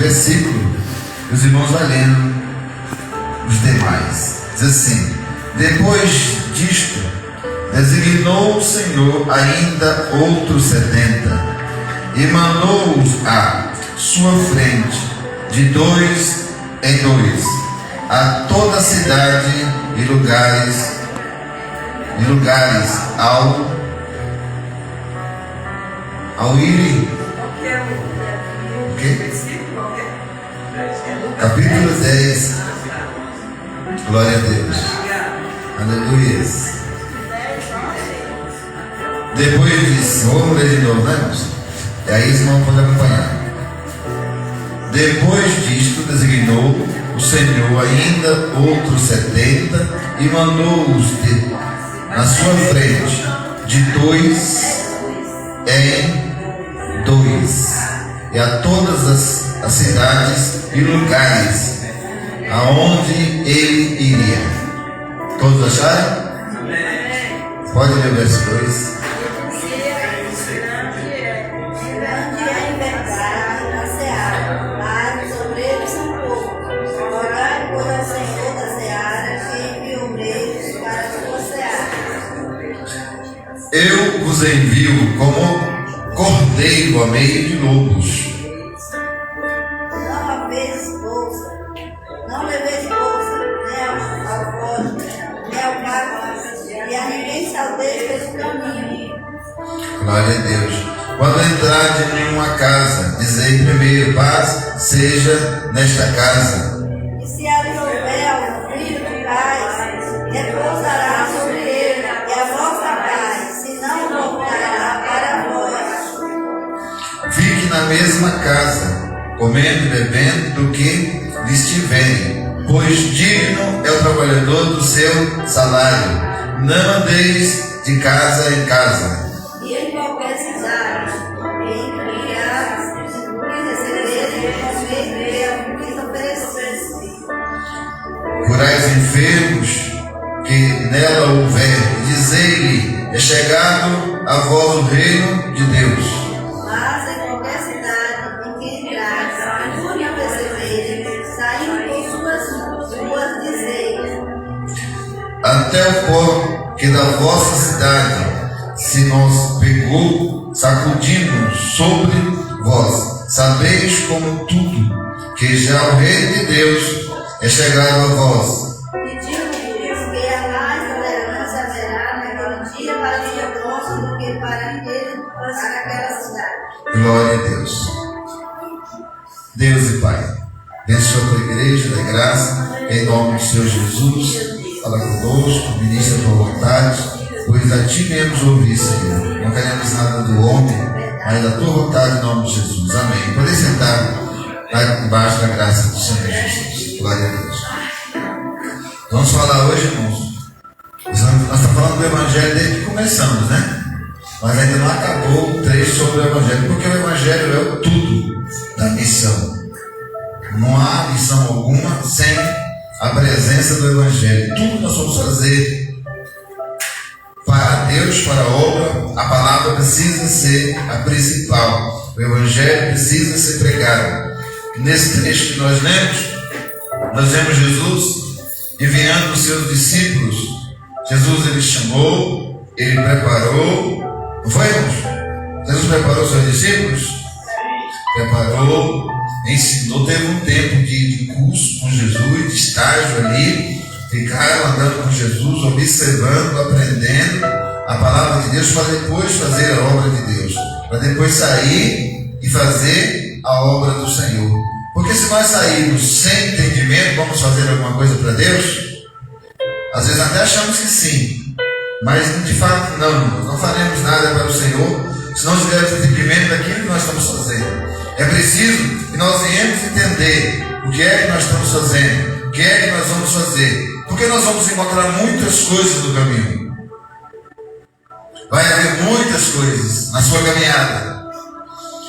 versículo. Os irmãos vão lendo os demais. Diz assim: depois disto, designou o Senhor ainda outros 70 e mandou-os à sua frente, de 2 em 2, a toda a cidade e lugares ao irem. O quê? Capítulo 10. Glória a Deus. Aleluia. Depois disso, vamos ler de novo, né, irmãos? E aí os irmãos podem acompanhar. Depois disto, designou o Senhor ainda outros 70 e mandou-os na sua frente, de 2 em 2, e a todas as cidades e lugares aonde ele iria. Todos acharam? Pode ler o verso 2. Eu vos envio como cordeiro a meio de lobos. Não haveis bolsa, não leveis bolsa, nem alforje, nem alpargata, e a ninguém salveis pelo caminho. Glória a Deus. Quando entrardes em uma casa, dizei primeiro: paz seja nesta casa. E se ali houver algum filho de paz, repousará sobre ele, e a vossa paz, se não voltará para vós. Fique na mesma casa, comendo e bebendo do que lhes tiverem, pois digno é o trabalhador do seu salário. Não andeis de casa em casa. E em qualquer cidade, em criados, recebereis e comereis o que oferecer. Curai os enfermos que nela houver, e dizei-lhe: é chegado a vós o reino de Deus. Mas em qualquer cidade em que entrares, e não receberem, saindo por suas ruas, dizei: Até o pó que da vossa cidade se nos pegou, sacudimos sobre vós. Sabeis como tudo, que já o reino de Deus é chegado a vós. E digo-vos que a mais tolerância haverá naquele dia para o próximo do que para aquela cidade. Glória a Deus. Deus e Pai, abençoa a tua igreja da graça, em nome do Senhor Jesus. Fala conosco, ministra a tua vontade, pois a ti mesmo ouvir, Senhor. Não queremos nada do homem, mas da tua vontade, em nome de Jesus. Amém. Podem sentar lá embaixo da graça do Senhor Jesus. Glória a Deus. Vamos falar hoje, irmãos. Nós estamos falando do Evangelho desde que começamos, né? Mas ainda não acabou o trecho sobre o Evangelho, porque o Evangelho é o tudo da missão. Não há missão alguma sem a presença do Evangelho. Tudo nós vamos fazer para Deus, para a obra, a palavra precisa ser a principal. O Evangelho precisa ser pregado. Nesse trecho que nós vemos Jesus enviando os seus discípulos. Jesus ele chamou, ele preparou. Não foi, irmãos? Jesus preparou os seus discípulos? Preparou, ensinou, teve um tempo de curso com Jesus, de estágio ali. Ficaram andando com Jesus, observando, aprendendo a palavra de Deus, para depois fazer a obra de Deus, para depois sair e fazer a obra do Senhor. Porque se nós sairmos sem entendimento, vamos fazer alguma coisa para Deus? Às vezes até achamos que sim, mas de fato não faremos nada para o Senhor se não tivermos entendimento daquilo que nós estamos fazendo. É preciso que nós venhamos entender o que é que nós estamos fazendo, o que é que nós vamos fazer, porque nós vamos encontrar muitas coisas no caminho. Vai haver muitas coisas na sua caminhada,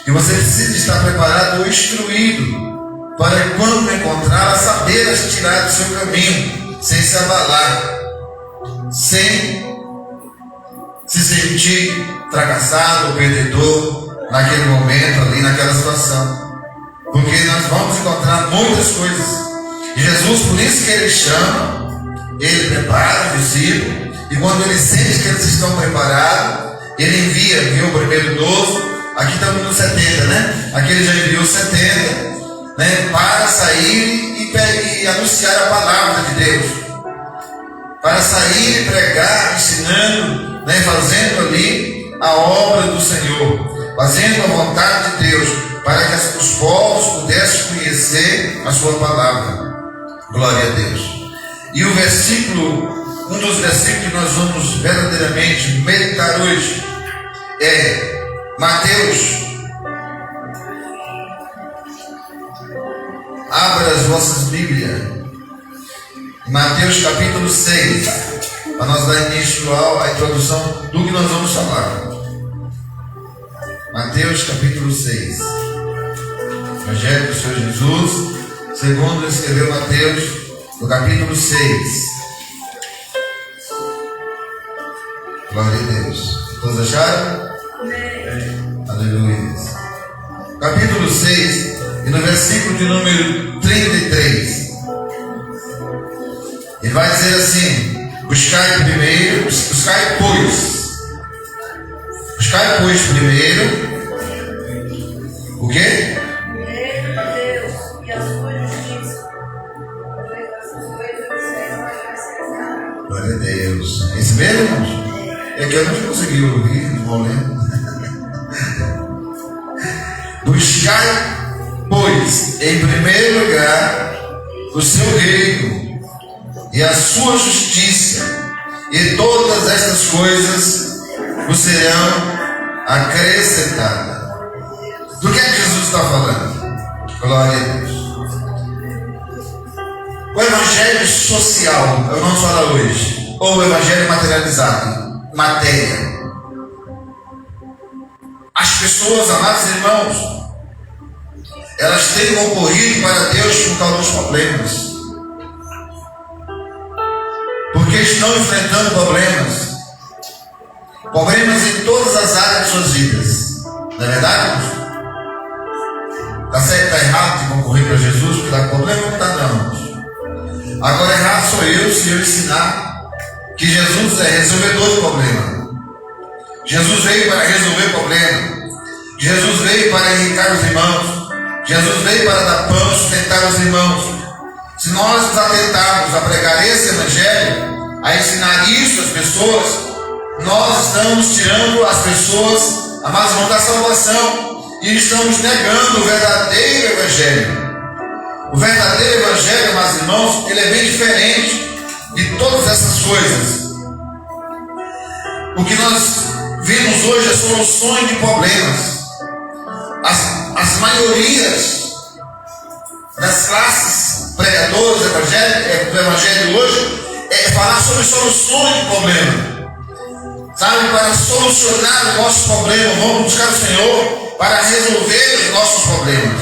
e você precisa estar preparado ou instruído para quando encontrar, saber as tirar do seu caminho, sem se abalar, sem se sentir fracassado ou perdedor naquele momento ali, naquela situação. Porque nós vamos encontrar muitas coisas. E Jesus, por isso que ele chama, ele prepara os discípulos, e quando ele sente que eles estão preparados, ele envia o primeiro 12, aqui estamos no 70, né? Aqui ele já enviou 70, né? Para sair e anunciar a palavra de Deus, para sair e pregar, ensinando, né? Fazendo ali a obra do Senhor, fazendo a vontade de Deus, para que os povos pudessem conhecer a sua palavra. Glória a Deus. E o versículo, um dos versículos que nós vamos verdadeiramente meditar hoje é Mateus. Abra as vossas Bíblias. Mateus capítulo 6, para nós dar início à introdução do que nós vamos falar. Mateus capítulo 6. Evangelho do Senhor Jesus, segundo escreveu Mateus, no capítulo 6. Glória a Deus. Todos acharam? Amém. Aleluia. Capítulo 6, e no versículo de número 33, ele vai dizer assim: buscai pois primeiro o quê? Glória a Deus. É isso mesmo, irmãos? É que eu não consegui ouvir, não vou ler. Buscai, pois, em primeiro lugar o seu reino e a sua justiça, e todas estas coisas vos serão acrescentadas. Do que é que Jesus está falando? Glória a Deus. O evangelho social, vamos falar hoje, ou o evangelho materializado, matéria. As pessoas, amados irmãos, elas têm concorrido para Deus por causa dos problemas, porque estão enfrentando problemas em todas as áreas de suas vidas. Não é verdade? Está certo, está errado de concorrer para Jesus porque dá problema? Não está, não. Agora errado sou eu se eu ensinar que Jesus é resolvedor do problema. Jesus veio para resolver o problema. Jesus veio para enriquecer os irmãos. Jesus veio para dar pão e sustentar os irmãos. Se nós nos atentarmos a pregar esse evangelho, a ensinar isso às pessoas, nós estamos tirando as pessoas, amados irmãos, da salvação, e estamos negando o verdadeiro evangelho. O verdadeiro evangelho, amados irmãos, ele é bem diferente de todas essas coisas. O que nós vemos hoje é soluções de problemas. As maiorias das classes pregadoras do evangelho hoje é falar sobre soluções de problema. Sabe, para solucionar o nosso problema, vamos buscar o Senhor para resolver os nossos problemas.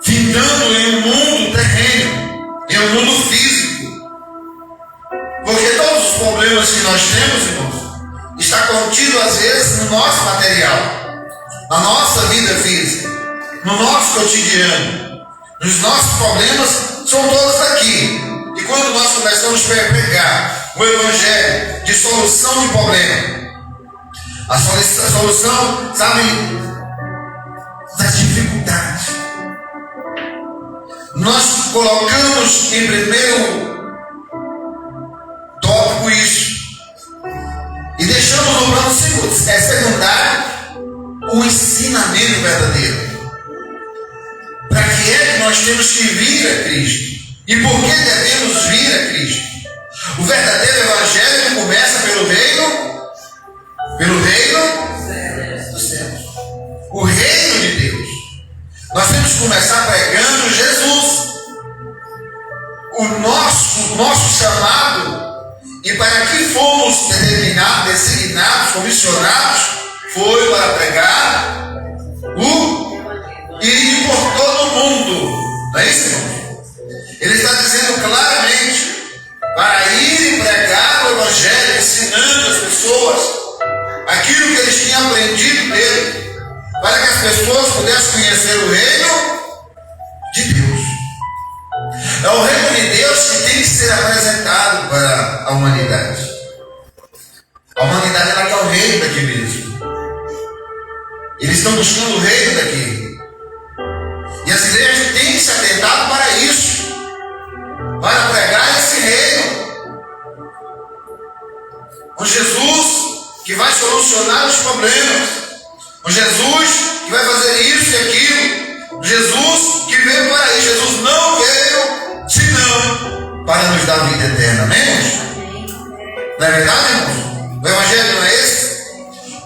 Ficando em um mundo terreno, em um mundo físico. Porque todos os problemas que nós temos, irmãos, está contido às vezes no nosso material, na nossa vida física, no nosso cotidiano. Os nossos problemas são todos aqui. E quando nós começamos a pregar o evangelho de solução de problema, a solução, sabe, das dificuldades, nós colocamos em primeiro tópico isso, e deixamos no plano secundário o ensinamento verdadeiro. Para que é que nós temos que vir a Cristo? E por que devemos vir a Cristo? O verdadeiro evangelho começa pelo reino dos céus. O reino de Deus. Nós temos que começar pregando Jesus. O nosso chamado, e para que fomos designados, comissionados, foi para pregar e por todo o mundo. Não é isso, irmão? Ele está dizendo claramente para ir e pregar o evangelho, ensinando as pessoas aquilo que eles tinham aprendido dele, para que as pessoas pudessem conhecer o reino humanidade. A humanidade ela quer o reino daqui mesmo. Eles estão buscando o reino daqui. E as igrejas têm se atentado para isso, para pregar esse reino. Um Jesus que vai solucionar os problemas. Um Jesus que vai fazer isso e aquilo. Um Jesus que veio para isso. Jesus não veio senão para nos dar vida eterna. Amém, irmãos? Não é verdade, irmãos? O evangelho não é esse?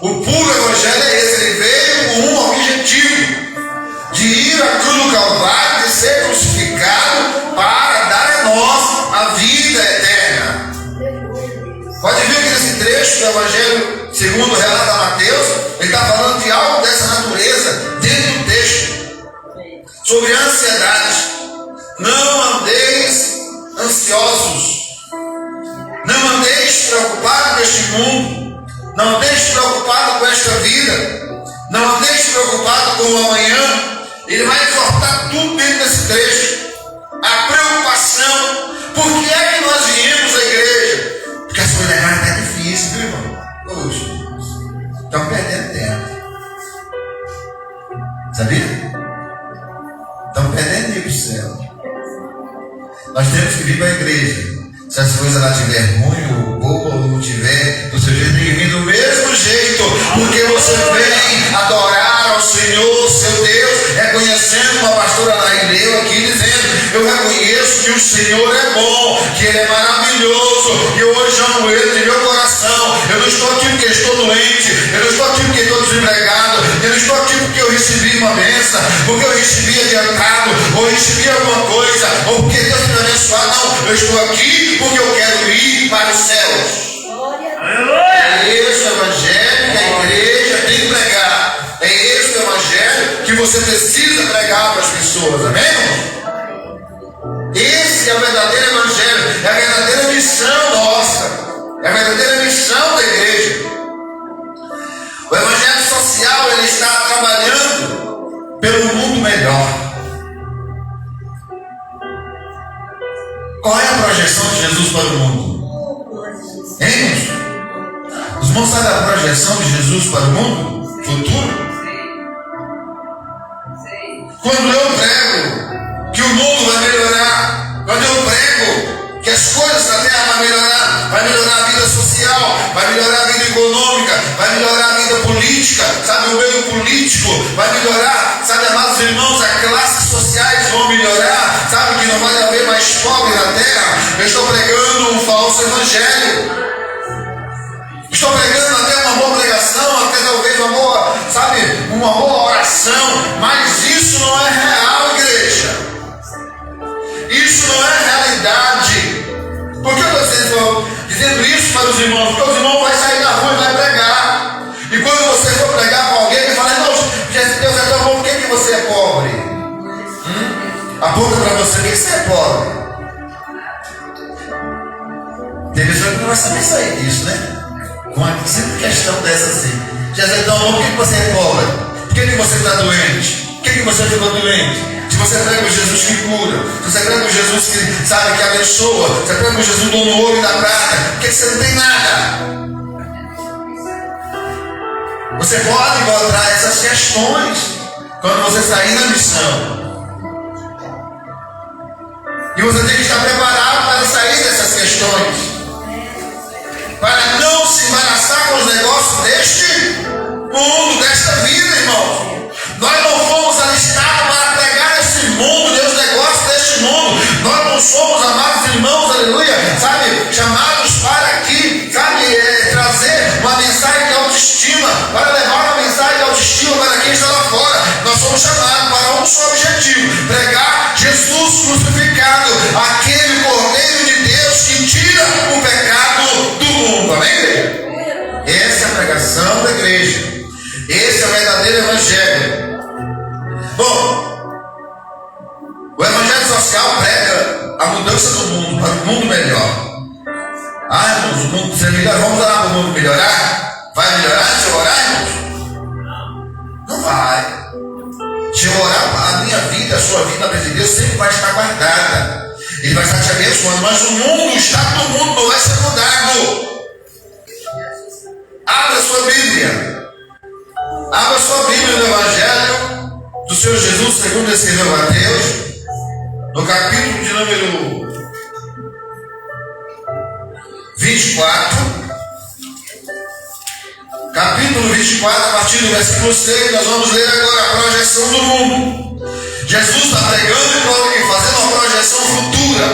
O puro evangelho é esse. Ele veio com um objetivo: de ir à cruz do Calvário, de ser crucificado para dar a nós a vida eterna. Pode ver que nesse trecho do Evangelho segundo relata Mateus, ele está falando de algo dessa natureza dentro do texto, sobre a ansiedade. Não andeis ansiosos, não andeis preocupados com este mundo, não andeis preocupados com esta vida, não andeis preocupados com o amanhã. Ele vai exortar tudo dentro desse trecho. A preocupação. Por que é que nós viemos à igreja? Porque as coisas agora está difícil, viu, irmão? Hoje. Estão perdendo tempo. Sabia? Estão perdendo ir para o céu. Nós temos que vir para a igreja. Se as coisas lá estiverem ruim ou boa ou não tiver do seu jeito, tem que vir do mesmo jeito. Porque você vem adorar ao Senhor, seu Deus, reconhecendo uma pastora Laineu aqui dizendo: eu reconheço que o Senhor é bom, que Ele é maravilhoso, e hoje amo Ele de meu coração. Eu não estou aqui porque estou doente, eu não estou aqui porque estou desempregado, eu não estou aqui porque eu recebi uma bênção, porque eu recebi adiantado, ou recebi alguma coisa, ou porque Deus me abençoar. Não, eu estou aqui porque eu quero ir para os céus. É esse o evangelho que a igreja tem que pregar. É esse o evangelho que você precisa pregar para as pessoas. Amém, irmão? Esse é o verdadeiro evangelho. É a verdadeira missão nossa. É a verdadeira missão da igreja. O evangelho social, ele está trabalhando pelo mundo melhor. Qual é a projeção de Jesus para o mundo? Hein, irmãos? Os irmãos sabem a projeção de Jesus para o mundo futuro? Quando eu prego que o mundo vai melhorar, quando eu prego que as coisas da terra vai melhorar a vida social, vai melhorar a vida econômica, vai melhorar a vida política, sabe, o meio político vai melhorar, sabe, amados irmãos, as classes sociais vão melhorar, sabe, que não vai haver mais pobre na terra. Eu estou pregando um falso evangelho. Estou pregando até uma boa pregação, até talvez uma boa, sabe, uma boa oração, mas isso não é real, igreja. Isso não é realidade. Por que eu estou dizendo isso para os irmãos? Porque os irmãos vão sair na rua e vai pregar. E quando você for pregar para alguém, ele fala: irmão, Deus é tão bom, por que você é pobre? Aponta para você, por que você é pobre? Tem pessoa que não vai saber sair disso, né? Uma simples questão dessa assim: Jesus é tão bom, por que você é pobre? Por que você está doente? Por que você ficou doente? Se você prega o Jesus que cura, se você prega o Jesus que sabe que abençoa, se você prega o Jesus do ouro e da prata, por que você não tem nada? Você pode encontrar essas questões quando você sair na missão. E você tem que estar preparado para sair dessas questões, para não se embaraçar com os negócios deste mundo, desta vida, irmão. Nós não fomos alistados para pregar esse mundo, os negócios deste mundo. Nós não somos, amados irmãos, aleluia, sabe, chamados para aqui, sabe, trazer uma mensagem de autoestima, para levar uma mensagem de autoestima para quem está lá fora. Nós somos chamados para um só objetivo: pregar Jesus crucificado, aquele Cordeiro de Deus que tira o pecado do mundo. Amém, igreja? Essa é a pregação da igreja. Esse é o verdadeiro evangelho. Bom, o evangelho social prega a mudança do mundo para um mundo melhor. Irmãos, o mundo precisa melhorar. Vamos orar para o mundo melhorar? Vai melhorar se eu orar, irmãos? Não vai. Se eu orar, a minha vida, a sua vida, a vida de Deus sempre vai estar guardada. Ele vai estar te abençoando, mas o mundo, o estado do mundo não vai ser mudado. Abra sua Bíblia. Abra sua Bíblia no Evangelho do Senhor Jesus, segundo escreveu Mateus, no capítulo de número 24. Capítulo 24, a partir do versículo 6, nós vamos ler agora a projeção do mundo. Jesus está pregando e fazendo uma projeção futura.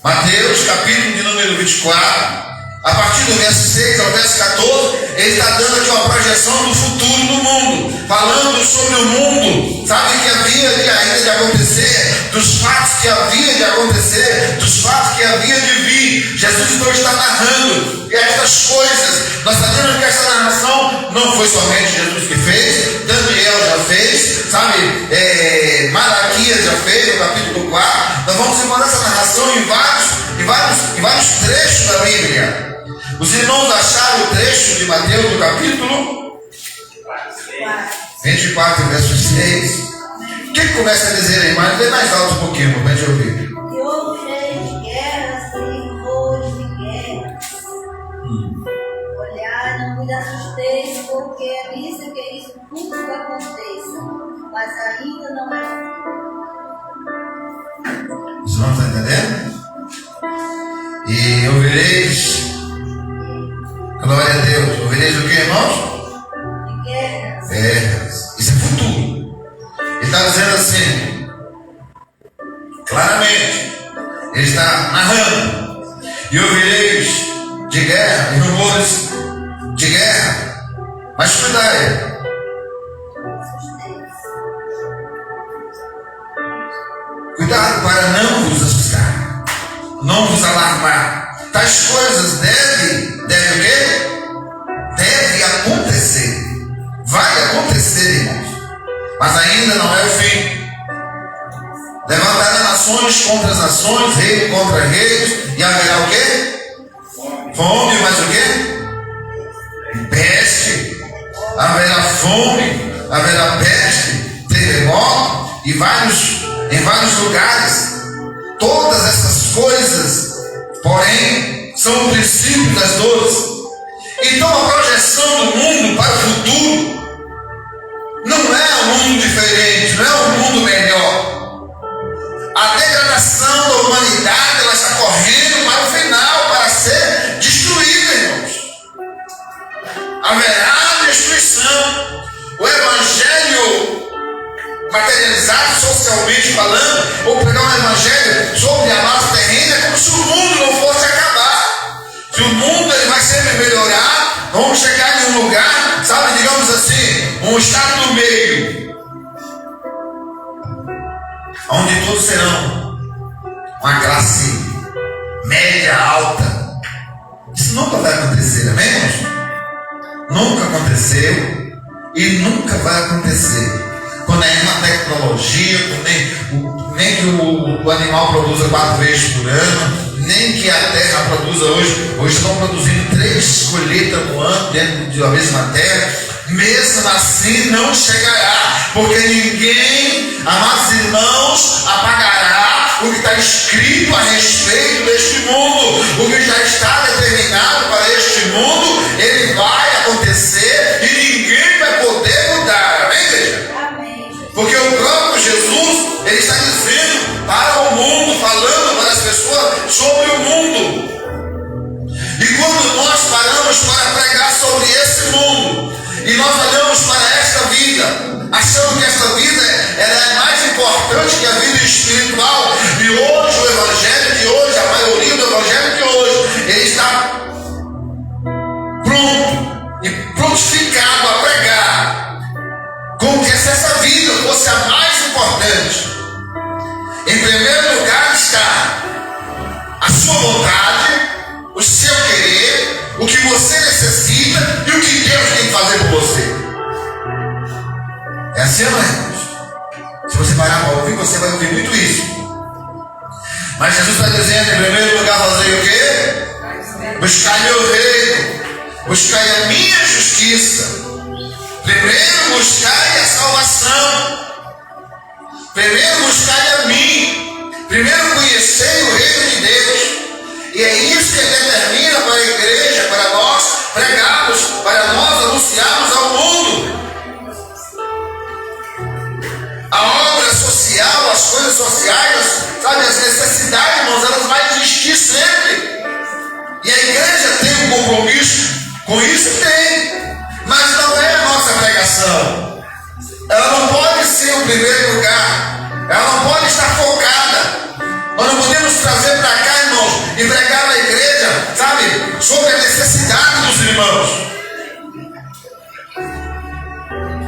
Mateus, capítulo de número 24, a partir do verso 6 ao verso 14, ele está dando aqui uma projeção do futuro do mundo, falando sobre o mundo, sabe, que havia ainda de acontecer, dos fatos que havia de acontecer, dos fatos que havia de vir. Jesus então está narrando estas coisas. Nós sabemos que essa narração não foi somente Jesus que fez, Daniel já fez, sabe, Malaquias já fez, no capítulo 4. Nós vamos encontrar essa narração em vários trechos da Bíblia. Os irmãos acharam o trecho de Mateus do capítulo 24, verso 6. O que começa a dizer aí? Mas vem mais alto um pouquinho, para a gente ouvir. E ouvireis guerras e rumores de guerras. Olhai, não vos assusteis, porque é isso que isso tudo aconteça, mas ainda não é. Os irmãos estão entendendo? E ouvireis, glória a Deus, ouvireis o que, irmãos? Guerras. Isso é futuro. Ele está dizendo assim, claramente, ele está narrando, e ouvireis de guerra e rumores de guerra, mas cuidado. Cuidado para não vos assustar, não vos alarmar. Tais coisas deve o quê? Deve acontecer. Vai acontecer, irmãos. Mas ainda não é o fim. Levantará nações contra as nações, reis contra reis, e haverá o quê? Fome, mas o quê? Peste. Haverá fome, haverá peste, terremoto, e em vários lugares. Todas essas coisas, porém, são o princípio das dores. Então a projeção do mundo para o futuro não é um mundo diferente, não é um mundo melhor. A degradação da humanidade, ela está correndo para o final, para ser destruída, irmãos. Haverá destruição. O Evangelho materializado socialmente falando, ou pregar um evangelho sobre a massa terrena, é como se o mundo não fosse acabar. Se o mundo ele vai sempre melhorar, vamos chegar em um lugar, sabe, digamos assim, um estado do meio, onde todos serão uma classe média alta. Isso nunca vai acontecer, amém, irmãos? Nunca aconteceu e nunca vai acontecer. Com nenhuma tecnologia, nem que o animal produza 4 vezes por ano, nem que a terra produza hoje estão produzindo 3 colheitas no ano dentro de uma mesma terra. Mesmo assim não chegará, porque ninguém, amados irmãos, apagará o que está escrito a respeito deste mundo. O que já está determinado para este mundo, ele vai acontecer e ninguém vai poder mudar. Amém, igreja? Porque o próprio Jesus, ele está dizendo para o mundo, falando para as pessoas sobre o mundo. E quando nós paramos para pregar sobre esse mundo, e nós olhamos para esta vida, achando que esta vida ela é mais importante que a vida espiritual, e hoje o Evangelho de hoje, a maioria do Evangelho de hoje, ele está pronto e prontificado a pregar como que se essa vida fosse a mais importante. Em primeiro lugar está a sua vontade, o seu querer, o que você necessita e o que Deus tem que fazer por você. É assim, não é, irmãos? Se você parar para ouvir, você vai ouvir muito isso. Mas Jesus está dizendo, em primeiro lugar, fazer o quê? Buscar meu reino, buscar a minha justiça. Primeiro buscai a salvação. Primeiro buscai a mim. Primeiro coisas sociais, sabe, as necessidades, irmãos, elas vão existir sempre. E a igreja tem um compromisso com isso? Tem. Mas não é a nossa pregação. Ela não pode ser o primeiro lugar. Ela não pode estar focada. Nós não podemos trazer para cá, irmãos, e pregar na igreja, sabe, sobre a necessidade dos irmãos.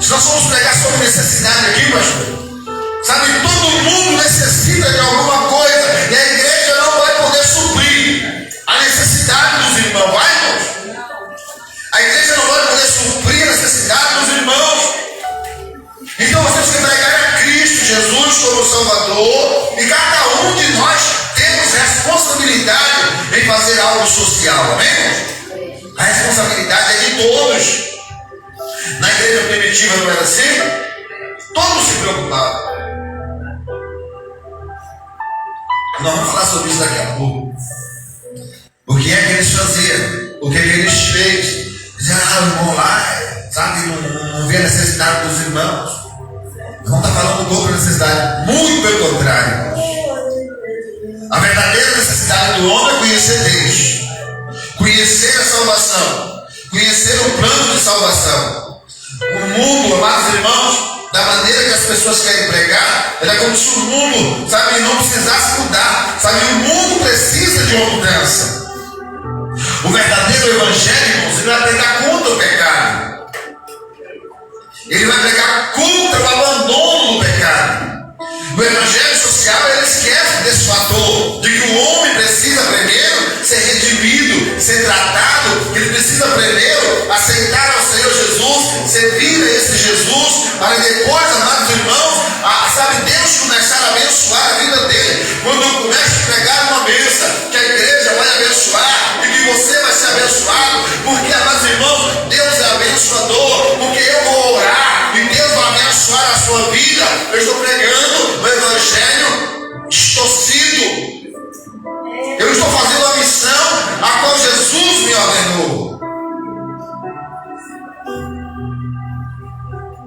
Se nós vamos pregar sobre necessidade aqui, pastor, sabe, todo mundo necessita de alguma coisa e a igreja não vai poder suprir a necessidade dos irmãos. Vai, irmãos? A igreja não vai poder suprir a necessidade dos irmãos. Então nós temos que pregar a Cristo Jesus como Salvador, e cada um de nós temos responsabilidade em fazer algo social, amém, irmãos? A responsabilidade é de todos. Na igreja primitiva não era assim? Todos se preocupavam. Nós vamos falar sobre isso daqui a pouco. O que é que eles faziam? O que é que eles fez? Diziam, o irmão lá, sabe, não vê a necessidade dos irmãos. Não está falando contra a necessidade. Muito pelo contrário, irmãos. A verdadeira necessidade do homem é conhecer Deus, conhecer a salvação, conhecer o plano de salvação. O mundo, amados irmãos, da maneira que as pessoas querem pregar, é como se o mundo, sabe, não precisasse mudar. Sabe, o mundo precisa de uma mudança. O verdadeiro evangelho, irmãos, ele vai pregar contra o pecado. Ele vai pregar contra o abandono do pecado. O evangelho social, ele esquece desse fator de que o homem precisa primeiro ser redimido, ser tratado, que ele precisa primeiro aceitar ao Senhor Jesus, servir a esse Jesus, para depois, amados irmãos, sabe, Deus começar a abençoar a vida dele. Quando eu começo a pregar uma bênção, que a igreja vai abençoar e que você vai ser abençoado, porque, amados irmãos, Deus é abençoador, porque eu vou orar e Deus vai abençoar a sua vida. Eu estou pregando o evangelho distorcido. Eu estou fazendo a missão a qual Jesus me ordenou.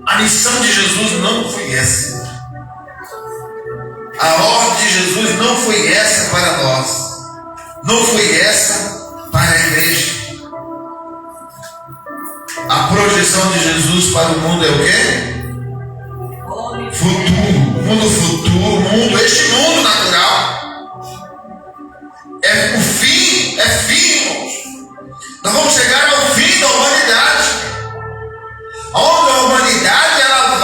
A missão de Jesus não foi essa. A ordem de Jesus não foi essa para nós. Não foi essa para a igreja. A projeção de Jesus para o mundo é o quê? Futuro. Mundo futuro, este mundo natural. É o fim, irmãos. Nós vamos chegar ao fim da humanidade. Onde a humanidade ela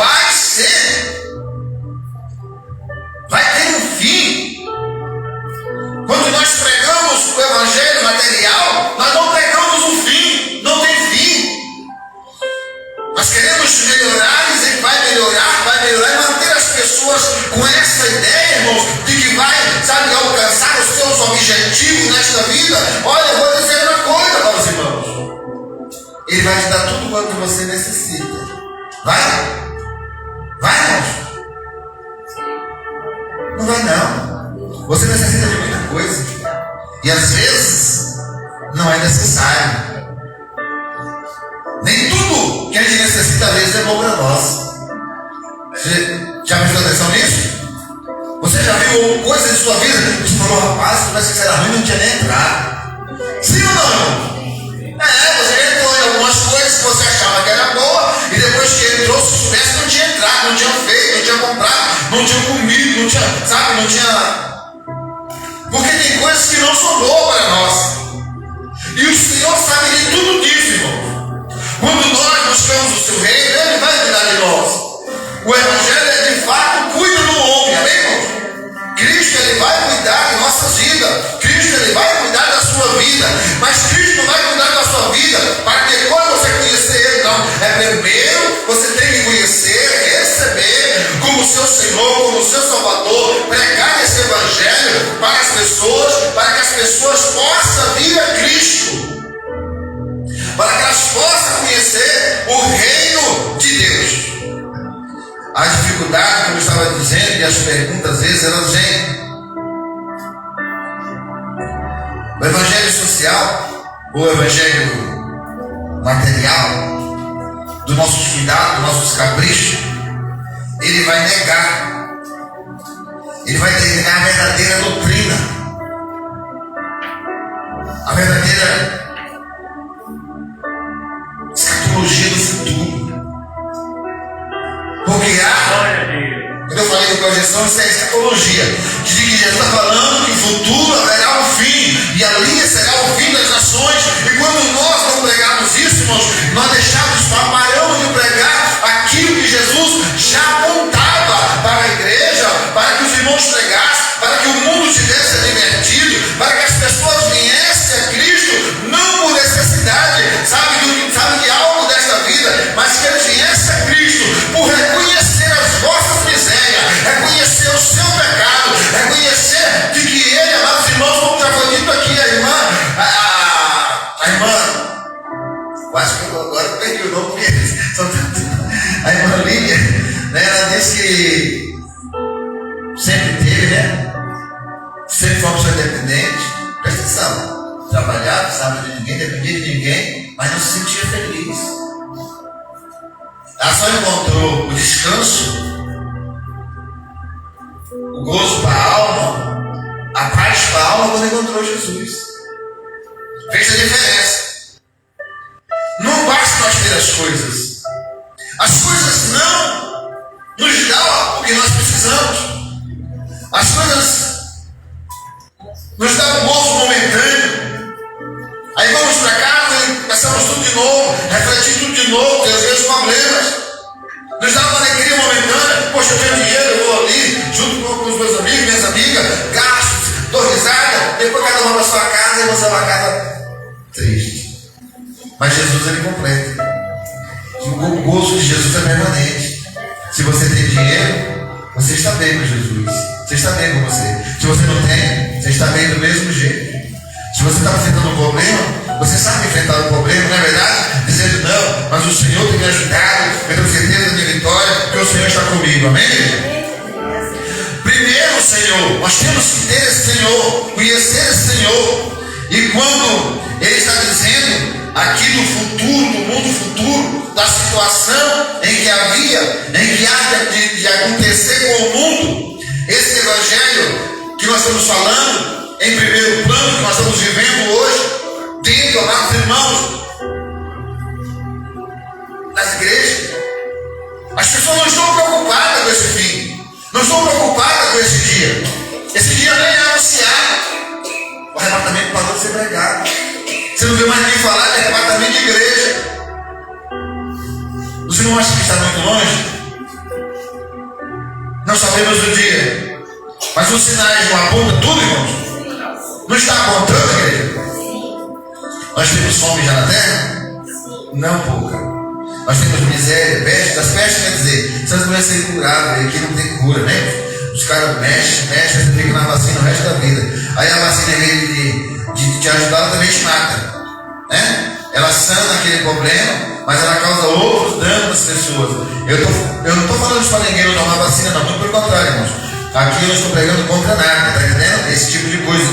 vai ter um fim. Quando nós pregamos o evangelho material, nós não pregamos o fim, não tem fim. Nós queremos melhorar, e vai melhorar e manter as pessoas com essa ideia, irmãos, de que vai, sabe, alcançar os seus objetivos nesta vida. Olha, eu vou dizer uma coisa para os irmãos. Ele vai te dar tudo quanto você necessita. Vai, irmãos. Não vai não. Você necessita de muita coisa. E às vezes não é necessário. Nem tudo que a gente necessita, às vezes, é bom para nós. Você já prestou atenção nisso? Você já viu coisa de sua vida? Você falou, rapaz, se tivesse que ser ruim, não tinha nem entrado. Sim ou não? Você entrou em algumas coisas que você achava que era boa, e depois que entrou, se soubesse, não tinha entrado, não tinha feito, não tinha comprado, não tinha comido, não tinha, sabe, não tinha. Porque tem coisas que não são boas para nós. E o Senhor sabe de tudo disso, irmão. Quando nós buscamos o seu reino, ele vai cuidar de nós. O evangelho, de fato, cuida do homem, amém, irmão? Cristo, ele vai cuidar de nossas vidas. Cristo, ele vai cuidar da sua vida. Mas Cristo não vai cuidar da sua vida para depois você conhecer ele, não. É primeiro, você tem que conhecer, receber como seu Senhor, como seu Salvador, pregar esse evangelho para as pessoas, para que as pessoas possam vir a Cristo. Para que elas possam conhecer o reino de Deus. A dificuldade, como eu estava dizendo, e as perguntas, às vezes, elas vêm. O evangelho social, o evangelho material, dos nossos cuidados, dos nossos caprichos, ele vai negar Ele vai treinar a verdadeira doutrina, a verdadeira escatologia do futuro. Porque quando eu falei de projeção, isso é escatologia. Diz que Jesus está falando que no futuro haverá um fim, e ali será o fim das nações. E quando nós não pregarmos isso, irmãos, nós paramos de pregar aquilo que Jesus já apontava para a igreja, para que os irmãos pregassem, para que o mundo tivesse divertido, para que as pessoas viessem a Cristo, não por necessidade, sabe de algo desta vida, mas que eles viessem a Cristo por reconhecer as vossas misérias, reconhecer o seu pecado, reconhecer de que Ele, amados irmãos, como já foi dito aqui, a irmã, eu acho que eu agora perdi o nome, porque a irmã Lídia, né, ela disse que sempre teve, né? Sempre foi uma pessoa independente. Presta atenção, trabalhava, não precisava de ninguém, dependia de ninguém, mas não se sentia feliz. Ela só encontrou o descanso, o gozo para a alma, a paz para a alma quando encontrou Jesus. Fez a diferença. Não basta nós ter as coisas. As coisas não nos dão o que nós precisamos. As coisas nos dão um gozo momentâneo. Aí vamos para casa e começamos tudo de novo, refletir tudo de novo, ter os mesmos problemas. Nos dá uma alegria momentânea. Poxa, eu tenho dinheiro, eu vou ali, junto com os meus amigos, minhas amigas, gastos, dou risada, depois cada uma para sua casa e você vai para casa triste. Mas Jesus, ele completa. O gozo de Jesus é permanente. Se você tem dinheiro, você está bem com Jesus. Você está bem com você. Se você não tem, você está bem do mesmo jeito. Se você está enfrentando um problema, você sabe enfrentar o problema, não é verdade? Dizendo, não, mas o Senhor tem me ajudado, eu tenho certeza da minha vitória, porque o Senhor está comigo. Amém? Primeiro, Senhor, nós temos que ter esse Senhor, conhecer esse Senhor. E quando Ele está dizendo aqui do futuro, do mundo futuro, da situação em que há de acontecer com o mundo, esse evangelho que nós estamos falando, em primeiro plano, que nós estamos vivendo hoje, dentro, amados irmãos, das igrejas, as pessoas não estão preocupadas com esse fim, não estão preocupadas com esse dia. Esse dia nem é anunciado. O arrebatamento parou de ser pregado. Você não vê mais ninguém falar de arrebatamento de igreja. Os irmãos acham que está muito longe? Não sabemos do dia, mas os sinais não apontam tudo, irmãos? Não está apontando, igreja? Nós temos fome já na terra? Não pouca. Nós temos miséria, pestes. As pestes quer dizer, se as doenças serem curáveis, aqui não tem cura, né? Os caras mexem, você fica na vacina o resto da vida. Aí a vacina, em vez de te ajudar, ela também te mata, né? Ela sana aquele problema, mas ela causa outros danos às pessoas. Eu não estou falando isso para ninguém não tomar vacina, não, muito pelo contrário, irmãos. Aqui eu não estou pregando contra nada, tá entendendo? Esse tipo de coisa.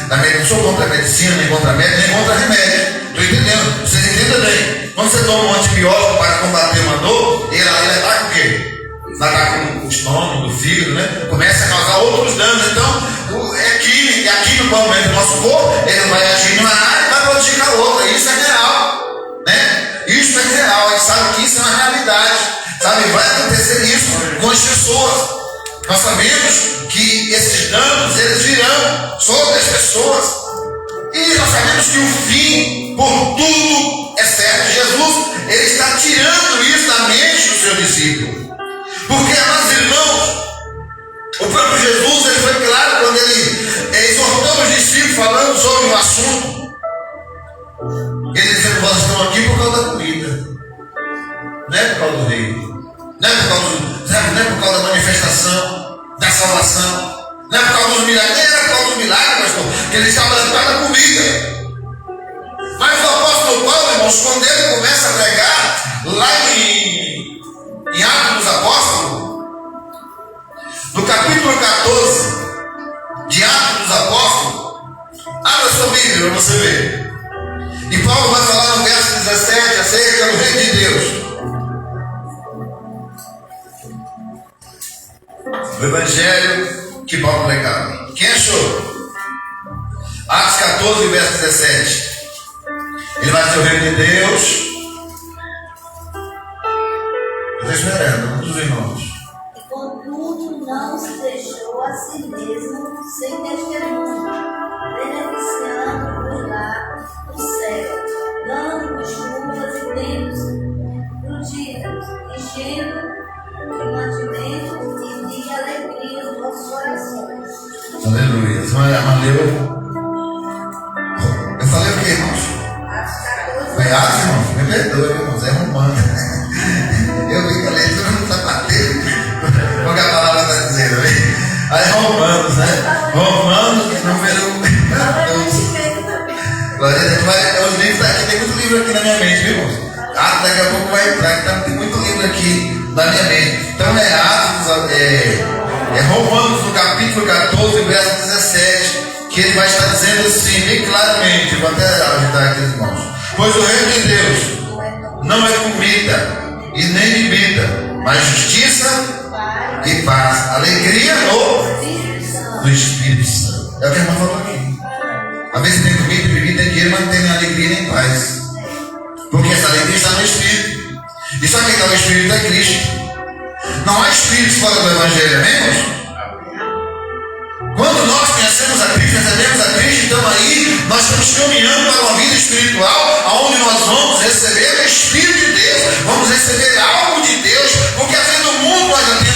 Eu não sou contra a medicina, nem contra médico, nem contra remédio. Estou entendendo? Vocês entendem bem? Quando você toma um antibiótico para combater uma dor, ele ataca o quê? Ataca o estômago, o fígado, né? Começa a causar outros danos. Então, é química, e a química, quando entra no nosso corpo, ele vai agir numa área e vai prejudicar a outra. Isso é real, né? Isso é real. A gente sabe que isso é uma realidade. Sabe? Vai acontecer isso com as pessoas. Nós sabemos que esses danos, eles virão sobre as pessoas. E nós sabemos que o fim, por tudo, é certo. Jesus, ele está tirando isso da mente do seu discípulo. Porque, amados irmãos, o próprio Jesus, ele foi claro quando ele exortou os discípulos falando sobre o assunto. Ele dizendo, vocês estão aqui por causa da comida. Não é por causa do reino. Não é por causa da manifestação, da salvação. Não é por causa dos milagres. Nem era por causa dos milagres, pastor, que ele estava por causa da comida. Mas o apóstolo Paulo, irmãos, quando ele começa a pregar, lá em Atos dos Apóstolos, no capítulo 14 de Atos dos Apóstolos, abra sua Bíblia para você ver. E Paulo vai falar no verso 17 acerca do reino de Deus. O Evangelho que Paulo pregava. Quem achou? Atos 14, verso 17. Ele vai ser o reino de Deus. Eu estou esperando, muitos irmãos. E contudo não se deixou a si mesmo sem testemunho, beneficiando por lá o céu, dando chuvas e ventos frutíferos, enchendo de mantimento e de alegria os nossos corações. Aleluia. Eu falei o que, irmãos? Foi Atos, irmãos? Me perdoe, irmãos. É Romano. Eu vi que a leitura não está batendo com o que a palavra está dizendo. Aí Romanos, né? Romanos, número. Glória a Deus. Os livros aqui, tem muito livro aqui na minha mente, viu, irmãos? Atos daqui a pouco vai entrar, então tem muito livro aqui na minha mente. Então é Atos, é Romanos no capítulo 14, verso 17, que ele vai estar dizendo assim, bem claramente. Vou até ajudar aqui, irmãos. Pois o reino de Deus não é comida e nem bebida, mas justiça e paz, alegria no Espírito Santo. É o que a irmã falou aqui. Às vezes tem comida e bebida, tem dinheiro, mas não tem nem alegria nem paz, porque essa alegria está no Espírito. E só quem está no Espírito é Cristo. Não há Espírito fora do Evangelho, amém, irmãos? Quando nós conhecemos a Cristo, recebemos a Cristo, então aí nós estamos caminhando para uma vida espiritual, onde nós vamos receber o Espírito de Deus, vamos receber algo de Deus, porque às vezes no mundo nós já temos